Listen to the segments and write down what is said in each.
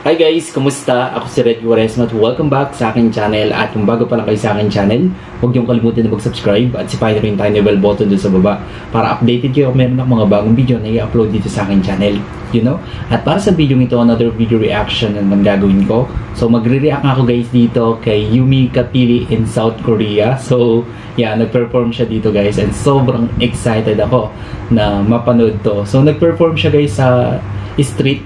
Hi guys! Kumusta? Ako si Red Juarez at welcome back sa aking channel. At kung bago pa lang kayo sa aking channel, huwag niyong kalimutan na mag-subscribe at sipahin rin tayo bell button dun sa baba para updated kayo kung meron akong mga bagong video na i-upload dito sa aking channel. You know? At para sa video ito, another video reaction naman gagawin ko. So magre-react ako guys dito kay Yumi Kapili in South Korea. So yeah, nag-perform siya dito guys and sobrang excited ako na mapanood to. So nag-perform siya guys sa street,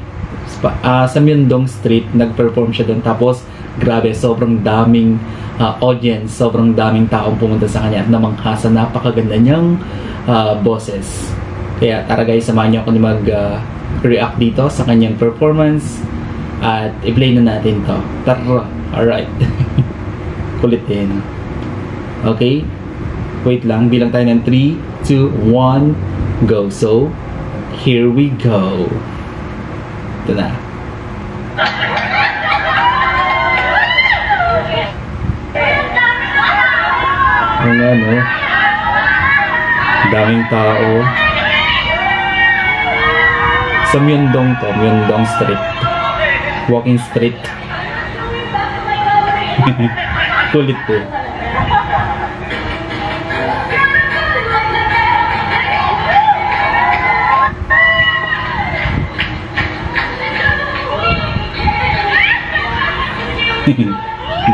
sa Myeongdong Street, nag-perform siya doon. Tapos, grabe, sobrang daming audience, sobrang daming taong pumunta sa kanya at namangha sa napakaganda niyang boses. Kaya, tara guys, samahan niyo ako na mag-react dito sa kanyang performance at i-play na natin to. Tara! Alright. Kulit din. Okay? Wait lang, bilang tayo ng 3, 2, 1, go. So, here we go. Ito na. Ang ano, daming tao. Sa Myeongdong to, Myeongdong Street. Walking street. Kulit to.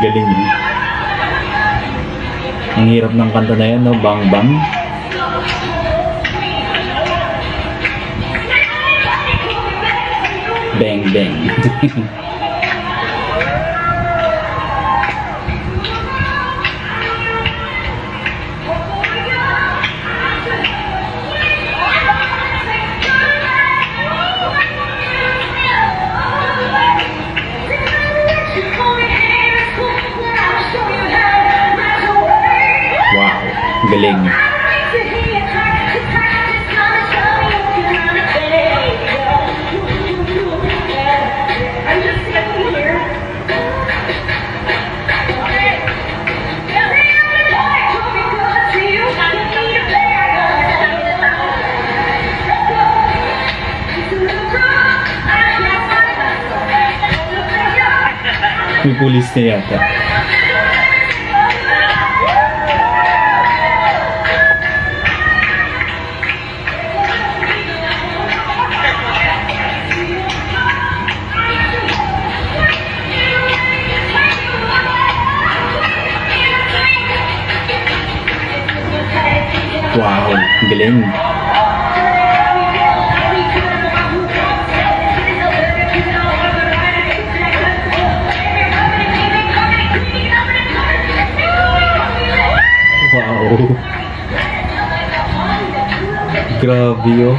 Galing yun. Ang hirap ng kanta na yan, no? Bang bang. Bang bang. Galing. May pulis na yata. Wow, galing. Wow. Grabe oh.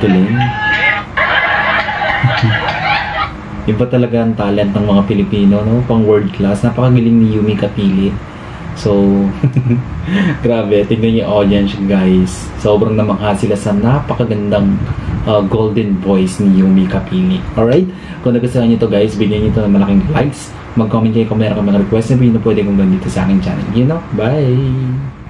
Galing. Iba talaga ang talent ng mga Pilipino, no? Pang world class. Napakagaling ni Yumi Kapili. So, grabe. Tingnan niyo audience guys. Sobrang namangha sila sa napakagandang golden voice ni Yumi Kapili. Alright? Kung nagustuhan niyo to guys, bigyan niyo to ng malaking likes. Mag-comment kayo kung meron kang mga request na pwede kong gawin dito sa aking channel. You know? Bye!